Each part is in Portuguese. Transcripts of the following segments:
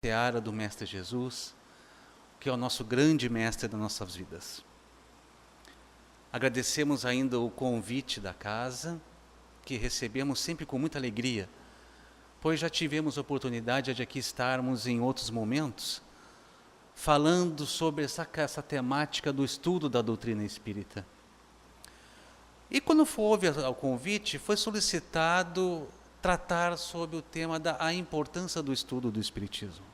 seara do Mestre Jesus, que é o nosso grande mestre das nossas vidas. Agradecemos ainda o convite da casa, que recebemos sempre com muita alegria, pois já tivemos oportunidade de aqui estarmos em outros momentos, falando sobre essa temática do estudo da doutrina espírita. E quando houve o convite, foi solicitado tratar sobre o tema da importância do estudo do Espiritismo.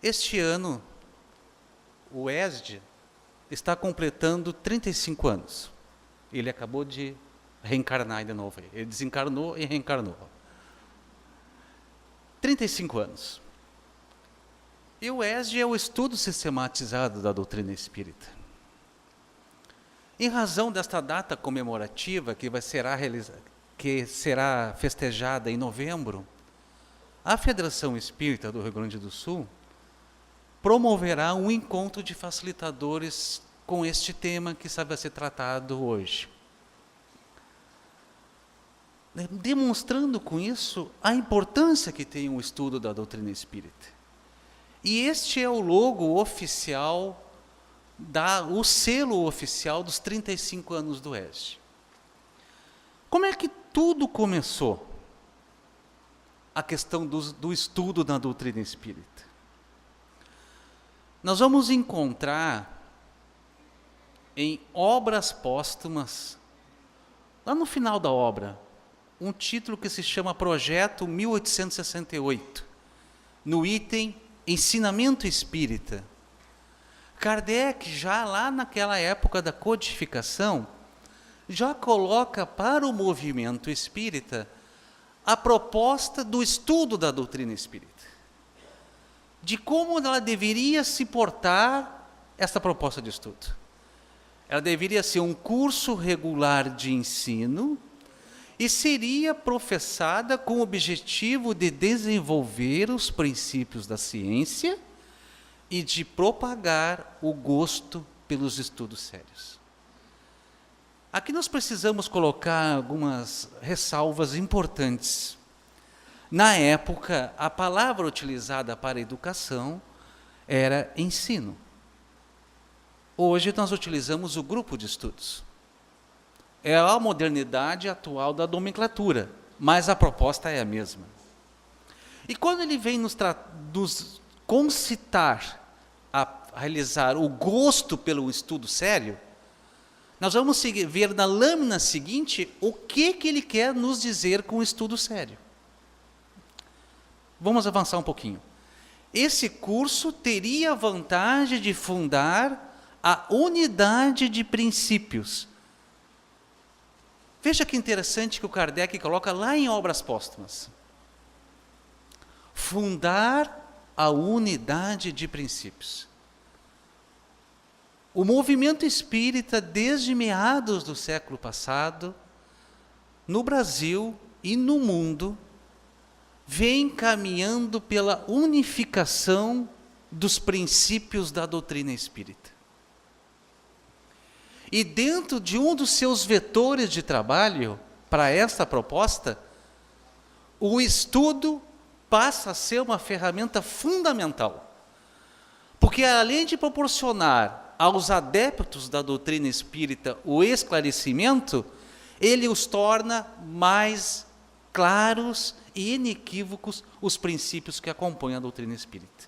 Este ano, o ESD está completando 35 anos. Ele acabou de reencarnar de novo. Ele desencarnou e reencarnou. 35 anos. E o ESD é o estudo sistematizado da doutrina espírita. Em razão desta data comemorativa que será festejada em novembro, a Federação Espírita do Rio Grande do Sul promoverá um encontro de facilitadores com este tema que vai ser tratado hoje. Demonstrando com isso a importância que tem o estudo da doutrina espírita. E este é o logo oficial, o selo oficial dos 35 anos do ESD. Como é que tudo começou? A questão do estudo da doutrina espírita. Nós vamos encontrar em obras póstumas, lá no final da obra, um título que se chama Projeto 1868, no item Ensinamento Espírita. Kardec, já lá naquela época da codificação, já coloca para o movimento espírita a proposta do estudo da doutrina espírita. De como ela deveria se portar essa proposta de estudo. Ela deveria ser um curso regular de ensino e seria professada com o objetivo de desenvolver os princípios da ciência e de propagar o gosto pelos estudos sérios. Aqui nós precisamos colocar algumas ressalvas importantes. Na época, a palavra utilizada para educação era ensino. Hoje nós utilizamos o grupo de estudos. É a modernidade atual da nomenclatura, mas a proposta é a mesma. E quando ele vem nos concitar a realizar o gosto pelo estudo sério, nós vamos ver na lâmina seguinte o que ele quer nos dizer com o estudo sério. Vamos avançar um pouquinho. Esse curso teria a vantagem de fundar a unidade de princípios. Veja que interessante que o Kardec coloca lá em Obras Póstumas. Fundar a unidade de princípios. O movimento espírita, desde meados do século passado, no Brasil e no mundo, vem caminhando pela unificação dos princípios da doutrina espírita. E dentro de um dos seus vetores de trabalho, para esta proposta, o estudo passa a ser uma ferramenta fundamental. Porque além de proporcionar aos adeptos da doutrina espírita o esclarecimento, ele os torna mais claros e inequívocos os princípios que acompanham a doutrina espírita,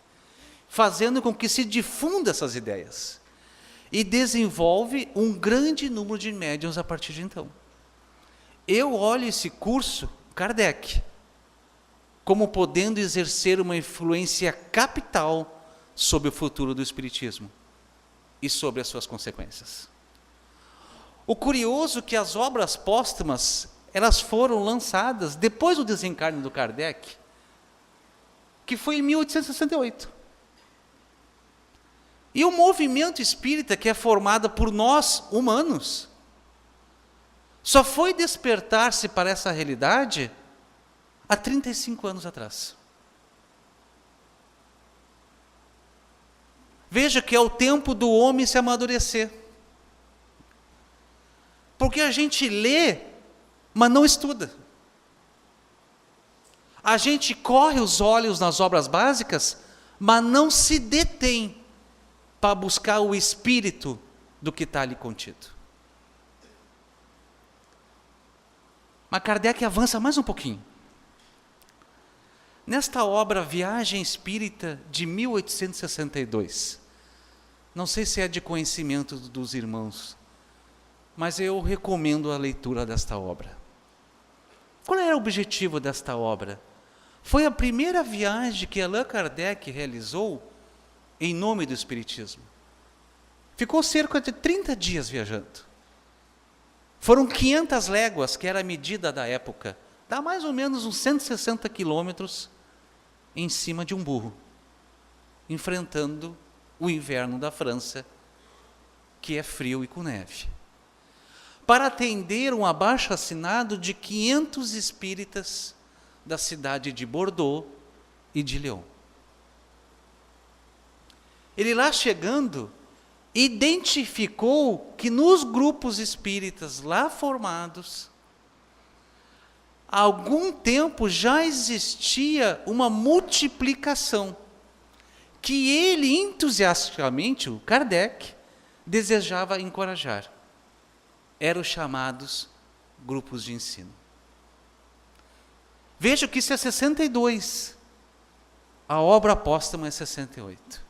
fazendo com que se difunda essas ideias e desenvolve um grande número de médiuns a partir de então. Eu olho esse curso, Kardec, como podendo exercer uma influência capital sobre o futuro do espiritismo e sobre as suas consequências. O curioso é que as obras póstumas elas foram lançadas depois do desencarne do Kardec, que foi em 1868. E o movimento espírita, que é formado por nós, humanos, só foi despertar-se para essa realidade há 35 anos atrás. Veja que é o tempo do homem se amadurecer. Porque a gente lê, mas não estuda. A gente corre os olhos nas obras básicas, mas não se detém para buscar o espírito do que está ali contido. Mas Kardec avança mais um pouquinho. Nesta obra Viagem Espírita de 1862, não sei se é de conhecimento dos irmãos, mas eu recomendo a leitura desta obra. Qual era o objetivo desta obra? Foi a primeira viagem que Allan Kardec realizou em nome do Espiritismo. Ficou cerca de 30 dias viajando. Foram 500 léguas, que era a medida da época. Dá mais ou menos uns 160 quilômetros em cima de um burro, enfrentando o inverno da França, que é frio e com neve, para atender um abaixo-assinado de 500 espíritas da cidade de Bordeaux e de Lyon. Ele lá chegando, identificou que nos grupos espíritas lá formados, há algum tempo já existia uma multiplicação, que ele entusiasticamente, o Kardec, desejava encorajar. Eram os chamados grupos de ensino. Veja que isso é 62. A obra póstuma é 68.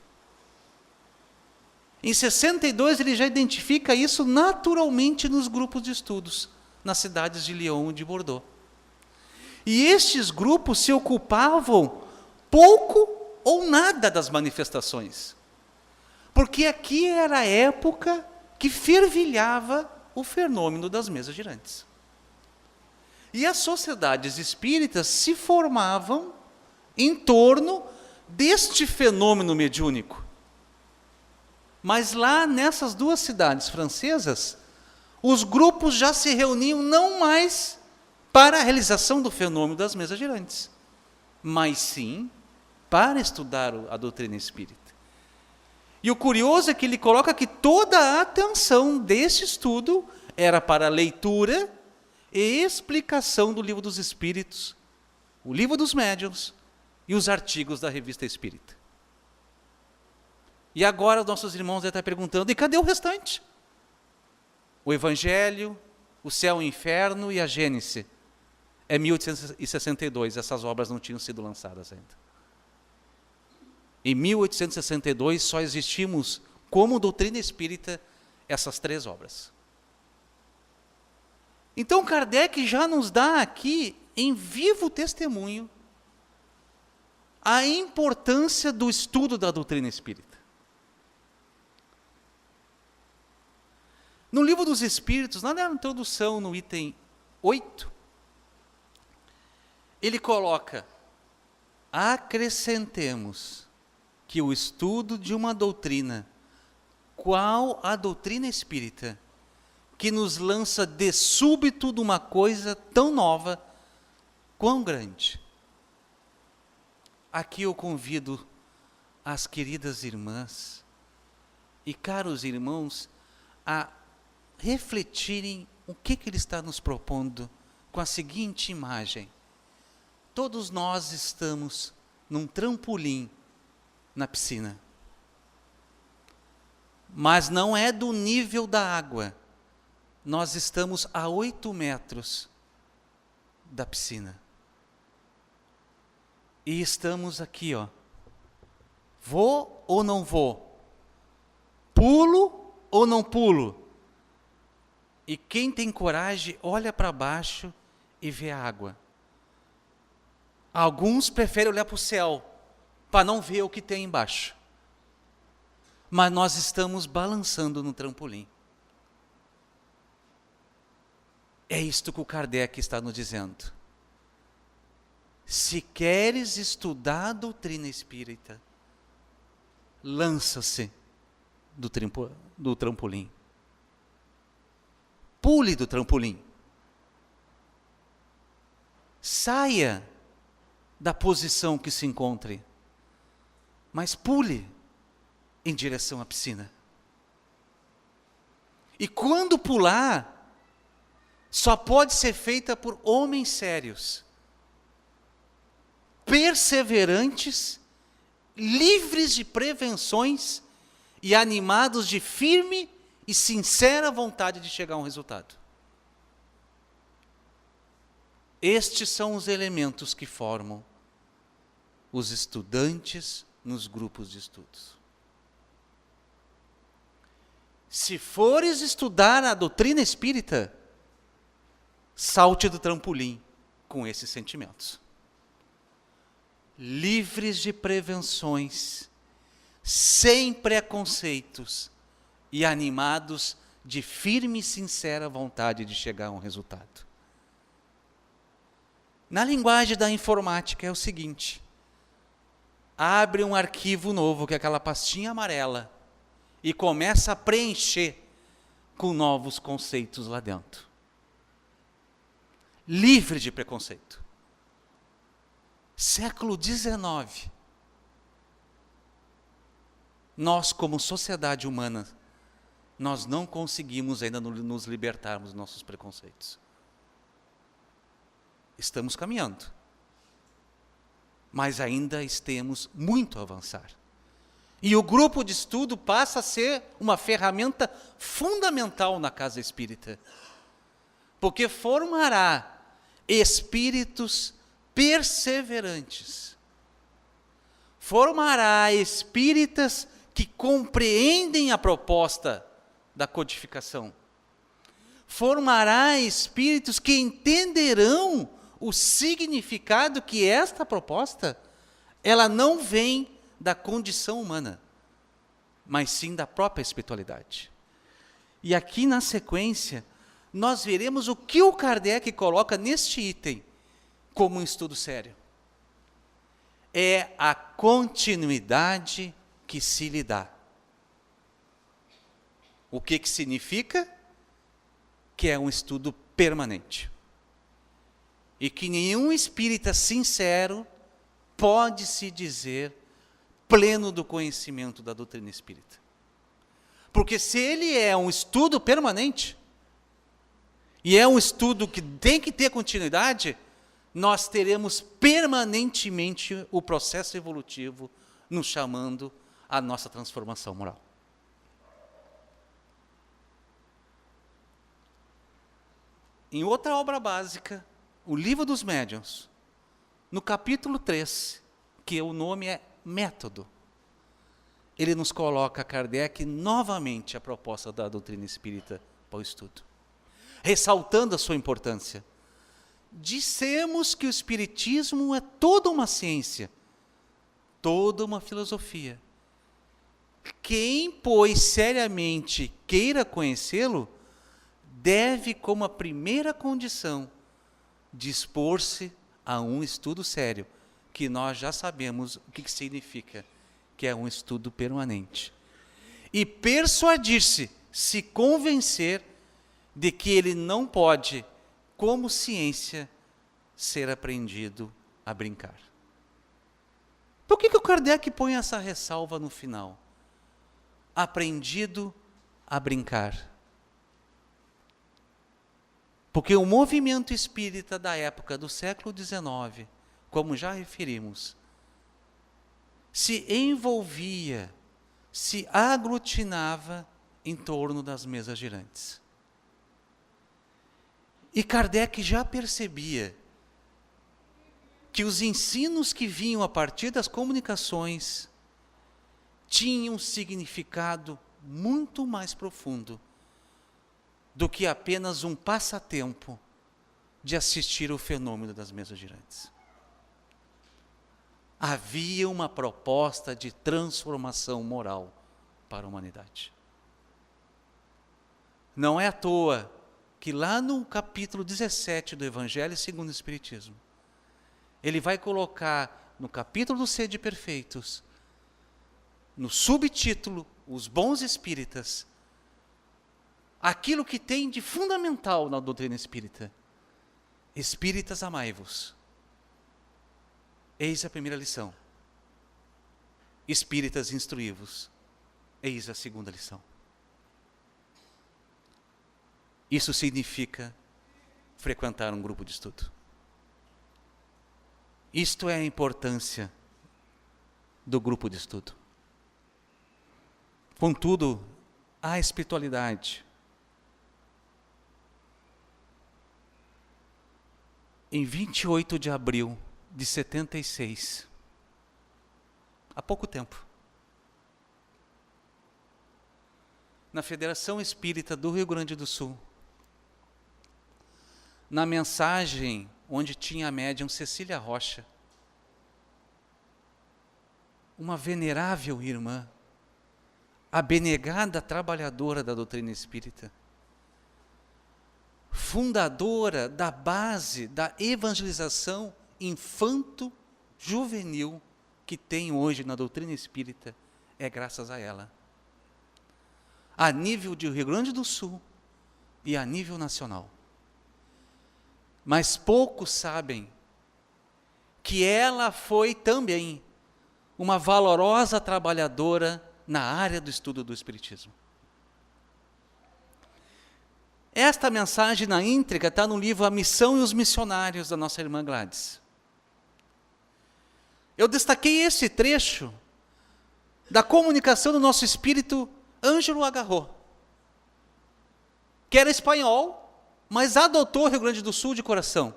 Em 62 ele já identifica isso naturalmente nos grupos de estudos, nas cidades de Lyon e de Bordeaux. E estes grupos se ocupavam pouco ou nada das manifestações. Porque aqui era a época que fervilhava o fenômeno das mesas girantes. E as sociedades espíritas se formavam em torno deste fenômeno mediúnico. Mas lá nessas duas cidades francesas, os grupos já se reuniam não mais para a realização do fenômeno das mesas girantes, mas sim para estudar a doutrina espírita. E o curioso é que ele coloca que toda a atenção desse estudo era para a leitura e explicação do Livro dos Espíritos, o Livro dos Médiuns e os artigos da Revista Espírita. E agora os nossos irmãos devem estar perguntando, e cadê o restante? O Evangelho, o Céu e o Inferno e a Gênese. É 1862, essas obras não tinham sido lançadas ainda. Em 1862 só existimos, como doutrina espírita, essas 3 obras. Então Kardec já nos dá aqui, em vivo testemunho, a importância do estudo da doutrina espírita. No Livro dos Espíritos, na introdução, no item 8, ele coloca: acrescentemos que o estudo de uma doutrina, qual a doutrina espírita, que nos lança de súbito de uma coisa tão nova, quão grande. Aqui eu convido as queridas irmãs e caros irmãos a refletirem o que ele está nos propondo com a seguinte imagem. Todos nós estamos num trampolim na piscina. Mas não é do nível da água. Nós estamos a 8 metros da piscina. E estamos aqui, ó. Vou ou não vou? Pulo ou não pulo? E quem tem coragem, olha para baixo e vê a água. Alguns preferem olhar para o céu, para não ver o que tem embaixo. Mas nós estamos balançando no trampolim. É isto que o Kardec está nos dizendo. Se queres estudar a doutrina espírita, lança-se do trampolim. Pule do trampolim. Saia da posição que se encontre, mas pule em direção à piscina. E quando pular, só pode ser feita por homens sérios. perseverantes, livres de prevenções e animados de firme e sincera vontade de chegar a um resultado. Estes são os elementos que formam os estudantes nos grupos de estudos. Se fores estudar a doutrina espírita, salte do trampolim com esses sentimentos. Livres de prevenções, sem preconceitos e animados de firme e sincera vontade de chegar a um resultado. Na linguagem da informática é o seguinte: abre um arquivo novo, que é aquela pastinha amarela, e começa a preencher com novos conceitos lá dentro. Livre de preconceito. Século XIX. Nós, como sociedade humana, nós não conseguimos ainda nos libertarmos dos nossos preconceitos. Estamos caminhando, mas ainda temos muito a avançar. E o grupo de estudo passa a ser uma ferramenta fundamental na casa espírita, porque formará espíritos perseverantes, formará espíritas que compreendem a proposta da codificação, formará espíritos que entenderão o significado que esta proposta, ela não vem da condição humana, mas sim da própria espiritualidade. E aqui na sequência, nós veremos o que o Kardec coloca neste item como um estudo sério. É a continuidade que se lhe dá. O que significa? Que é um estudo permanente. E que nenhum espírita sincero pode se dizer pleno do conhecimento da doutrina espírita. Porque se ele é um estudo permanente, e é um estudo que tem que ter continuidade, nós teremos permanentemente o processo evolutivo nos chamando à nossa transformação moral. Em outra obra básica, o Livro dos Médiuns, no capítulo 3, que o nome é Método, ele nos coloca, Kardec, novamente a proposta da doutrina espírita para o estudo, ressaltando a sua importância. Dissemos que o espiritismo é toda uma ciência, toda uma filosofia. Quem, pois, seriamente queira conhecê-lo, deve, como a primeira condição, dispor-se a um estudo sério, que nós já sabemos o que significa, que é um estudo permanente. E persuadir-se, se convencer de que ele não pode, como ciência, ser aprendido a brincar. Por que o Kardec põe essa ressalva no final? Aprendido a brincar. Porque o movimento espírita da época do século XIX, como já referimos, se envolvia, se aglutinava em torno das mesas girantes. E Kardec já percebia que os ensinos que vinham a partir das comunicações tinham um significado muito mais profundo do que apenas um passatempo de assistir ao fenômeno das mesas girantes. Havia uma proposta de transformação moral para a humanidade. Não é à toa que lá no capítulo 17 do Evangelho segundo o Espiritismo, ele vai colocar no capítulo do Sede Perfeitos, no subtítulo, Os Bons Espíritas, aquilo que tem de fundamental na doutrina espírita. Espíritas, amai-vos. Eis a primeira lição. Espíritas, instruí-vos. Eis a segunda lição. Isso significa frequentar um grupo de estudo. Isto é a importância do grupo de estudo. Contudo, a espiritualidade, em 28 de abril de 76, há pouco tempo, na Federação Espírita do Rio Grande do Sul, na mensagem onde tinha a médium Cecília Rocha, uma venerável irmã, abnegada trabalhadora da doutrina espírita, fundadora da base da evangelização infanto-juvenil que tem hoje na doutrina espírita, é graças a ela. A nível de Rio Grande do Sul e a nível nacional. Mas poucos sabem que ela foi também uma valorosa trabalhadora na área do estudo do Espiritismo. Esta mensagem na íntegra está no livro A Missão e os Missionários, da nossa irmã Gladys. Eu destaquei esse trecho da comunicação do nosso espírito Ângelo Agarró, que era espanhol, mas adotou o Rio Grande do Sul de coração.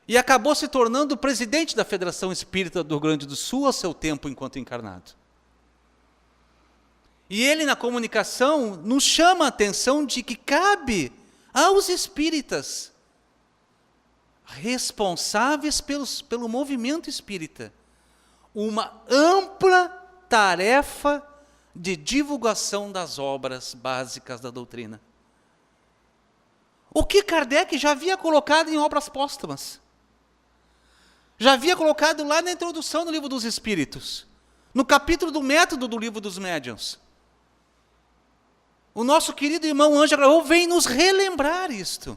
E acabou se tornando o presidente da Federação Espírita do Rio Grande do Sul ao seu tempo enquanto encarnado. E ele, na comunicação, nos chama a atenção de que cabe aos espíritas, responsáveis pelo movimento espírita, uma ampla tarefa de divulgação das obras básicas da doutrina. O que Kardec já havia colocado em obras póstumas. Já havia colocado lá na introdução do Livro dos Espíritos, no capítulo do método do Livro dos Médiuns. O nosso querido irmão Ângelo Agarró vem nos relembrar isto,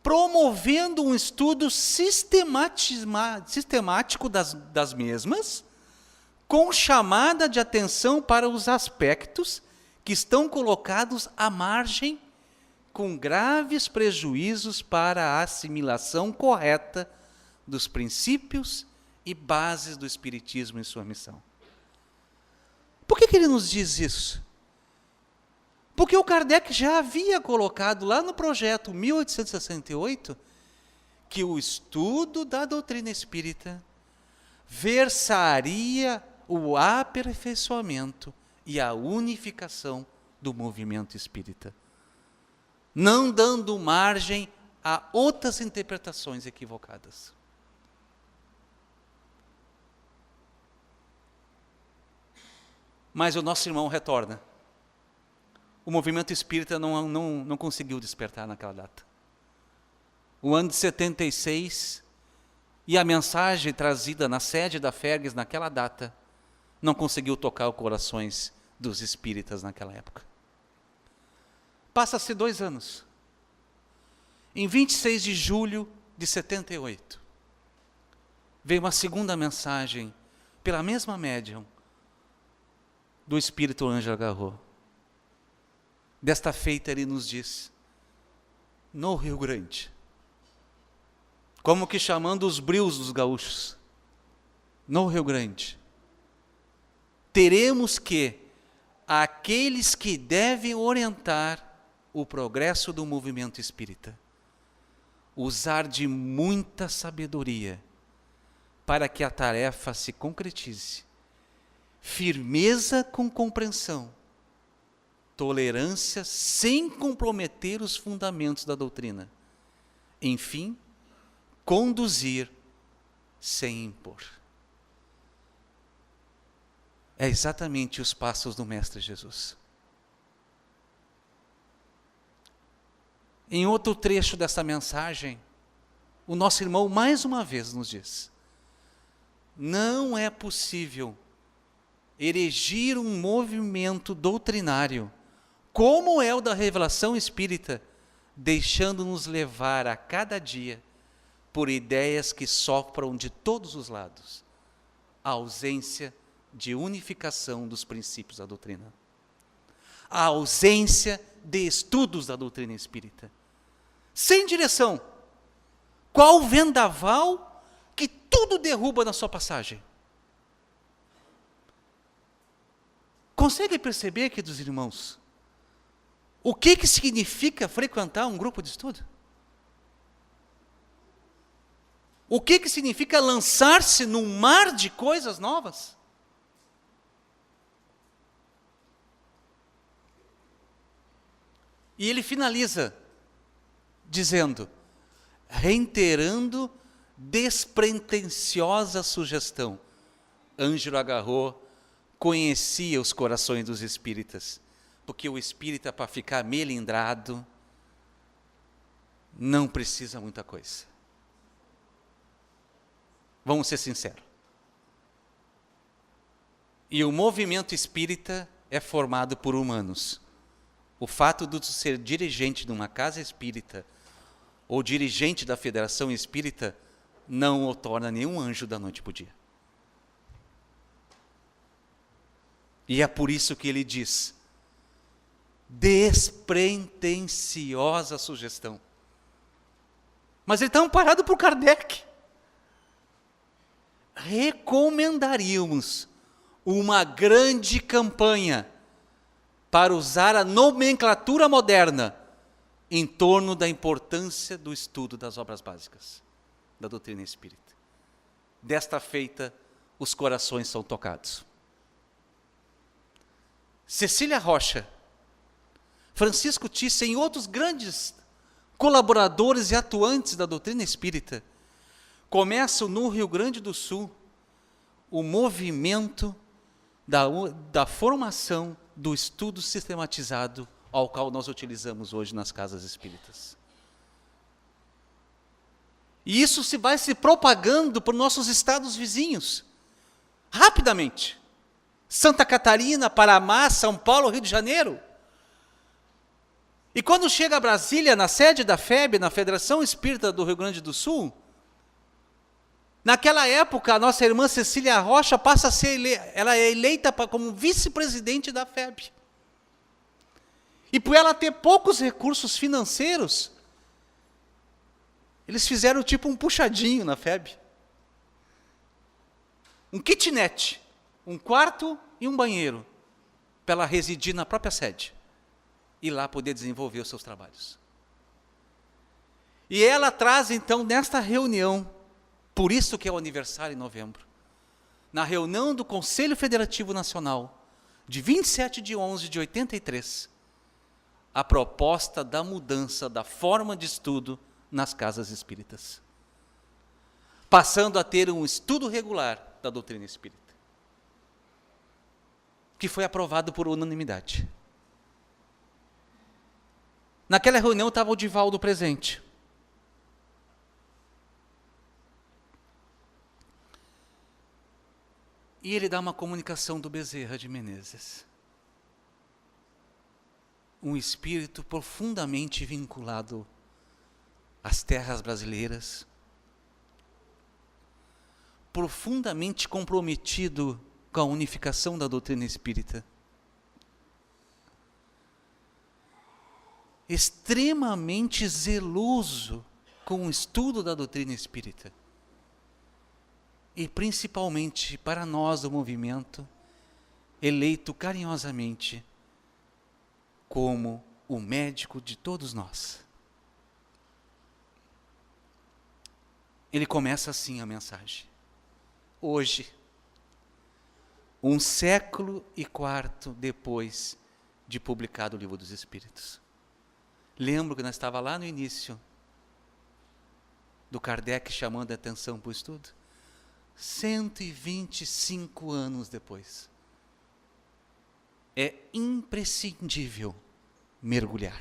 promovendo um estudo sistemático das mesmas, com chamada de atenção para os aspectos que estão colocados à margem, com graves prejuízos para a assimilação correta dos princípios e bases do Espiritismo em sua missão. Por que ele nos diz isso? Porque o Kardec já havia colocado lá no projeto 1868 que o estudo da doutrina espírita versaria o aperfeiçoamento e a unificação do movimento espírita, não dando margem a outras interpretações equivocadas. Mas o nosso irmão retorna. O movimento espírita não conseguiu despertar naquela data. O ano de 76 e a mensagem trazida na sede da FERGS naquela data não conseguiu tocar os corações dos espíritas naquela época. Passa-se 2 anos. Em 26 de julho de 78, veio uma segunda mensagem pela mesma médium do espírito Ângelo Agarró. Desta feita ele nos diz, no Rio Grande, como que chamando os brios dos gaúchos, no Rio Grande, teremos que aqueles que devem orientar o progresso do movimento espírita, usar de muita sabedoria para que a tarefa se concretize, firmeza com compreensão, tolerância sem comprometer os fundamentos da doutrina, enfim, conduzir sem impor. É exatamente os passos do Mestre Jesus. Em outro trecho dessa mensagem, o nosso irmão mais uma vez nos diz: não é possível erigir um movimento doutrinário como é o da revelação espírita, deixando-nos levar a cada dia por ideias que sopram de todos os lados, a ausência de unificação dos princípios da doutrina, a ausência de estudos da doutrina espírita, sem direção, Qual vendaval que tudo derruba na sua passagem? Consegue perceber, queridos irmãos, o que significa frequentar um grupo de estudo? O que significa lançar-se num mar de coisas novas? E ele finaliza dizendo, reiterando despretensiosa sugestão. Ângelo Agarrou conhecia os corações dos espíritas, porque o espírita, para ficar melindrado, não precisa muita coisa. Vamos ser sinceros. E o movimento espírita é formado por humanos. O fato de ser dirigente de uma casa espírita ou dirigente da Federação Espírita não o torna nenhum anjo da noite para o dia. E é por isso que ele diz, despretensiosa sugestão. Mas ele está amparado por Kardec. Recomendaríamos uma grande campanha para usar a nomenclatura moderna em torno da importância do estudo das obras básicas da doutrina espírita. Desta feita, os corações são tocados. Cecília Rocha, Francisco Thyssen e outros grandes colaboradores e atuantes da doutrina espírita começam no Rio Grande do Sul o movimento da formação do estudo sistematizado ao qual nós utilizamos hoje nas casas espíritas. E isso vai se propagando por nossos estados vizinhos, rapidamente. Santa Catarina, Paraná, São Paulo, Rio de Janeiro. E quando chega a Brasília, na sede da FEB, na Federação Espírita do Rio Grande do Sul, naquela época, a nossa irmã Cecília Rocha passa a ser ela é eleita como vice-presidente da FEB. E por ela ter poucos recursos financeiros, eles fizeram tipo um puxadinho na FEB. Um kitnet, um quarto e um banheiro, para ela residir na própria sede e lá poder desenvolver os seus trabalhos. E ela traz então nesta reunião, por isso que é o aniversário em novembro, na reunião do Conselho Federativo Nacional, de 27 de 11 de 83, a proposta da mudança da forma de estudo nas casas espíritas, passando a ter um estudo regular da doutrina espírita, que foi aprovado por unanimidade. Naquela reunião estava o Divaldo presente. E ele dá uma comunicação do Bezerra de Menezes. Um espírito profundamente vinculado às terras brasileiras, profundamente comprometido com a unificação da doutrina espírita, extremamente zeloso com o estudo da doutrina espírita, e principalmente para nós do movimento, eleito carinhosamente como o médico de todos nós. Ele começa assim a mensagem. Hoje, 1 século e quarto depois de publicado o Livro dos Espíritos. Lembro que nós estávamos lá no início do Kardec chamando a atenção para o estudo. 125 anos depois. É imprescindível mergulhar.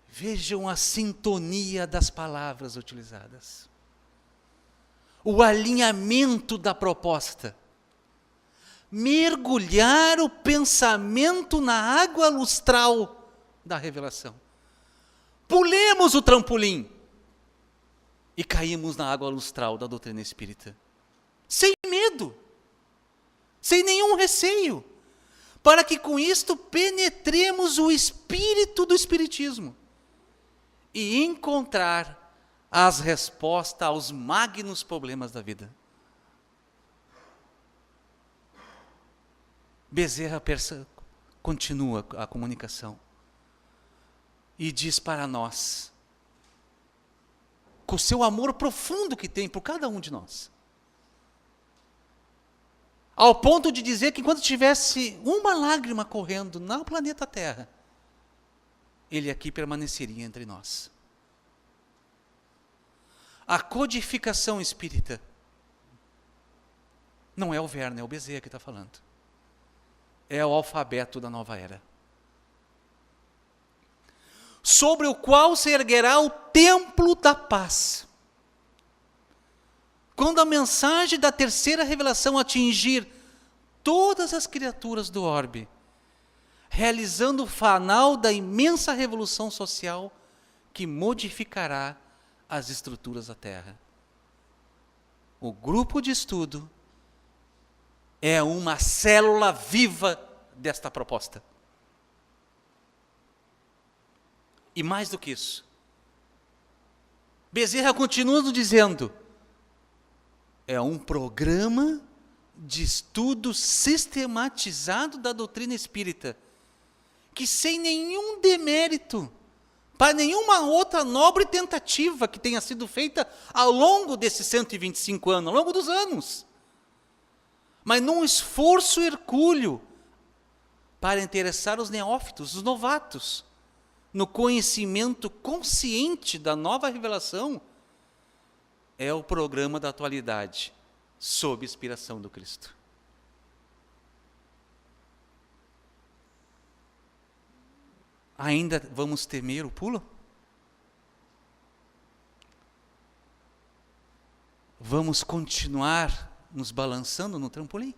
Vejam a sintonia das palavras utilizadas. O alinhamento da proposta. Mergulhar o pensamento na água lustral da revelação. Pulemos o trampolim e caímos na água lustral da doutrina espírita. Sem medo, sem nenhum receio, para que com isto penetremos o espírito do espiritismo e encontrar as respostas aos magnos problemas da vida. Bezerra continua a comunicação e diz para nós, com o seu amor profundo que tem por cada um de nós, ao ponto de dizer que quando tivesse uma lágrima correndo no planeta Terra, ele aqui permaneceria entre nós. A codificação espírita não é o Werner, é o Bezerra que está falando. É o alfabeto da nova era, sobre o qual se erguerá o templo da paz. Quando a mensagem da terceira revelação atingir todas as criaturas do orbe, realizando o final da imensa revolução social que modificará as estruturas da Terra. O grupo de estudo é uma célula viva desta proposta. E mais do que isso, Bezerra continua nos dizendo, é um programa de estudo sistematizado da doutrina espírita, que sem nenhum demérito, para nenhuma outra nobre tentativa que tenha sido feita ao longo desses 125 anos, ao longo dos anos, mas num esforço hercúleo para interessar os neófitos, os novatos, no conhecimento consciente da nova revelação, é o programa da atualidade, sob inspiração do Cristo. Ainda vamos temer o pulo? Vamos continuar nos balançando no trampolim?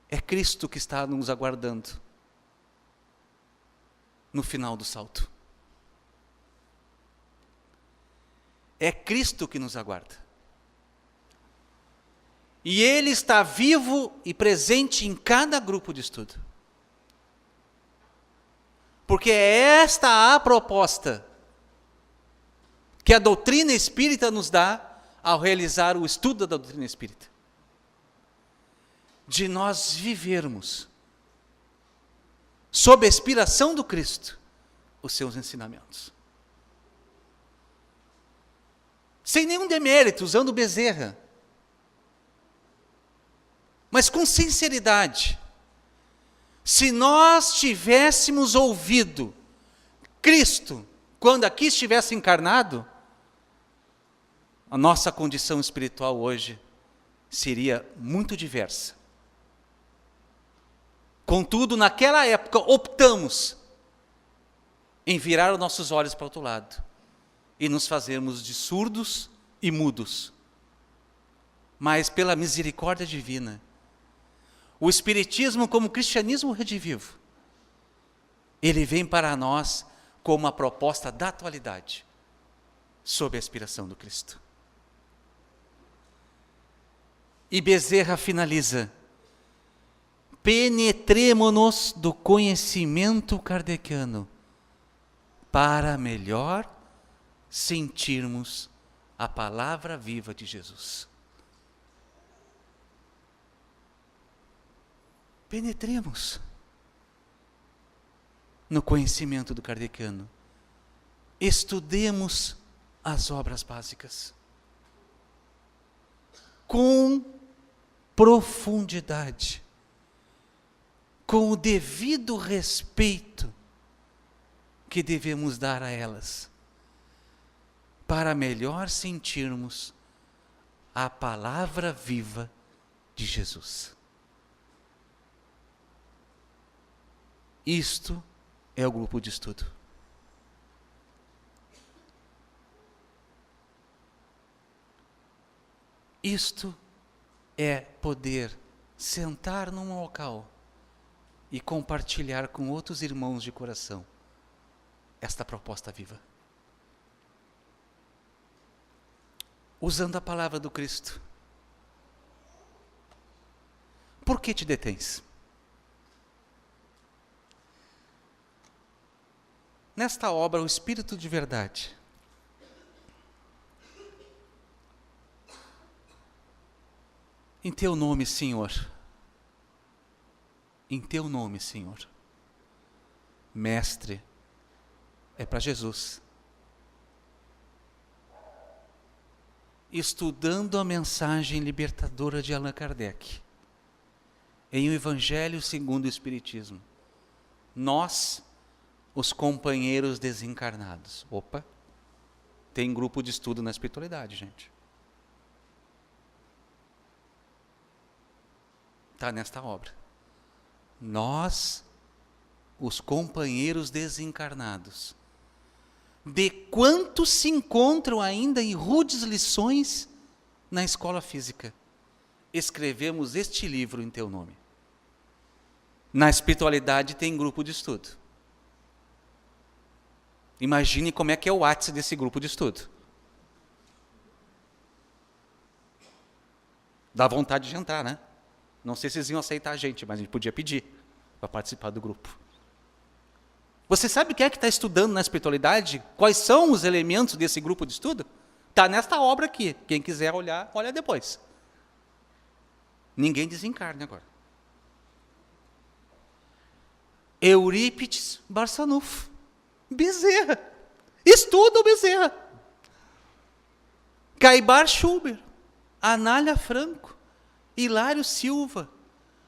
É Cristo que está nos aguardando no final do salto. É Cristo que nos aguarda. E Ele está vivo e presente em cada grupo de estudo. Porque é esta a proposta que a doutrina espírita nos dá ao realizar o estudo da doutrina espírita. De nós vivermos, sob a inspiração do Cristo, os seus ensinamentos. Sem nenhum demérito, usando Bezerra, mas com sinceridade. Se nós tivéssemos ouvido Cristo quando aqui estivesse encarnado, a nossa condição espiritual hoje seria muito diversa. Contudo, naquela época, optamos em virar os nossos olhos para o outro lado e nos fazermos de surdos e mudos. Mas pela misericórdia divina, o Espiritismo, como o cristianismo redivivo, ele vem para nós como uma proposta da atualidade, sob a inspiração do Cristo. E Bezerra finaliza, penetremo-nos do conhecimento kardeciano, para melhor sentirmos a palavra viva de Jesus. Penetremos no conhecimento do kardeciano. Estudemos as obras básicas com profundidade, com o devido respeito que devemos dar a elas, para melhor sentirmos a palavra viva de Jesus. Isto é o grupo de estudo. Isto é poder sentar num local e compartilhar com outros irmãos de coração esta proposta viva. Usando a palavra do Cristo. Por que te detens? nesta obra o Espírito de verdade. Em teu nome, Senhor. Em teu nome, Senhor. Mestre, é para Jesus. Estudando a mensagem libertadora de Allan Kardec, em O Evangelho segundo o Espiritismo, nós, os companheiros desencarnados. Opa, tem grupo de estudo na espiritualidade, gente. Está nesta obra. Nós, os companheiros desencarnados, de quantos se encontram ainda em rudes lições na escola física, escrevemos este livro em teu nome. Na espiritualidade tem grupo de estudo. Imagine como é que é o WhatsApp desse grupo de estudo. Dá vontade de entrar, né? Não sei se eles iam aceitar a gente, mas a gente podia pedir para participar do grupo. Você sabe quem é que está estudando na espiritualidade? Quais são os elementos desse grupo de estudo? Está nesta obra aqui. Quem quiser olhar, olha depois. Ninguém desencarne agora. Eurípides Barçanufo. Bezerra. Estuda o Bezerra. Caibar Schubert. Anália Franco. Hilário Silva.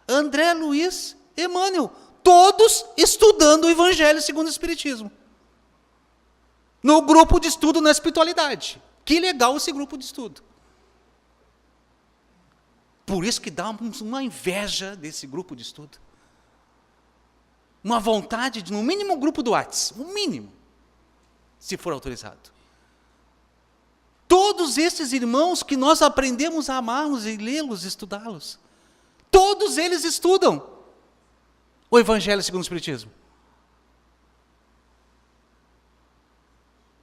André Luiz Emmanuel. Todos estudando o Evangelho segundo o Espiritismo. No grupo de estudo na espiritualidade. Que legal esse grupo de estudo. Por isso que dá uma inveja desse grupo de estudo. Uma vontade de, no mínimo, um grupo do WhatsApp. O mínimo. Se for autorizado. Todos esses irmãos que nós aprendemos a amá-los e lê-los, estudá-los. Todos eles estudam o Evangelho segundo o Espiritismo.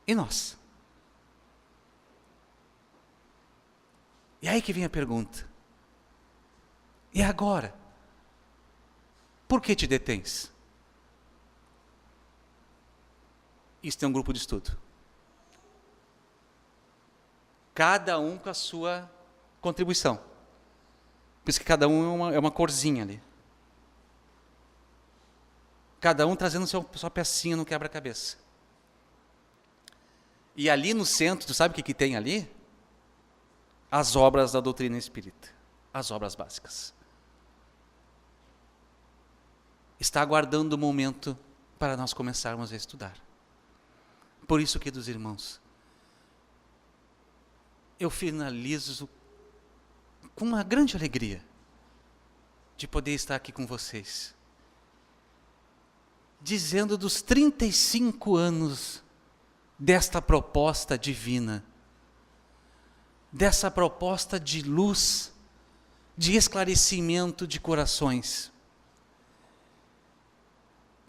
E nós? E aí que vem a pergunta. E agora? Por que te detens? Isso é um grupo de estudo. Cada um com a sua contribuição. Por isso que cada um é uma corzinha ali. Cada um trazendo sua pecinha no quebra-cabeça. E ali no centro, tu sabe o que tem ali? As obras da doutrina espírita. As obras básicas. Está aguardando o momento para nós começarmos a estudar. Por isso, queridos irmãos, eu finalizo com uma grande alegria de poder estar aqui com vocês, dizendo dos 35 anos desta proposta divina, dessa proposta de luz, de esclarecimento de corações,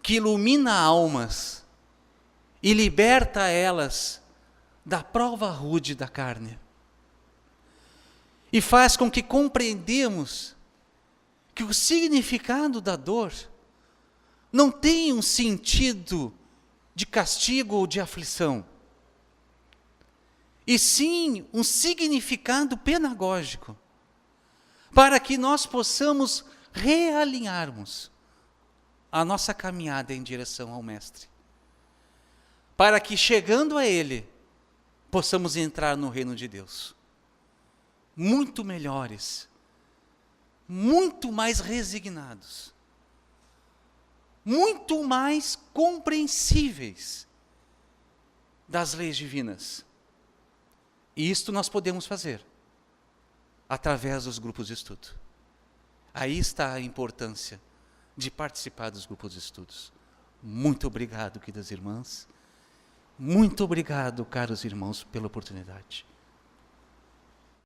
que ilumina almas e liberta elas da prova rude da carne. E faz com que compreendamos que o significado da dor não tem um sentido de castigo ou de aflição, e sim um significado pedagógico, para que nós possamos realinharmos a nossa caminhada em direção ao Mestre, para que, chegando a Ele, possamos entrar no reino de Deus, muito melhores, muito mais resignados, muito mais compreensíveis das leis divinas. E isto nós podemos fazer através dos grupos de estudo. Aí está a importância de participar dos grupos de estudos. Muito obrigado, queridas irmãs. Muito obrigado, caros irmãos, pela oportunidade.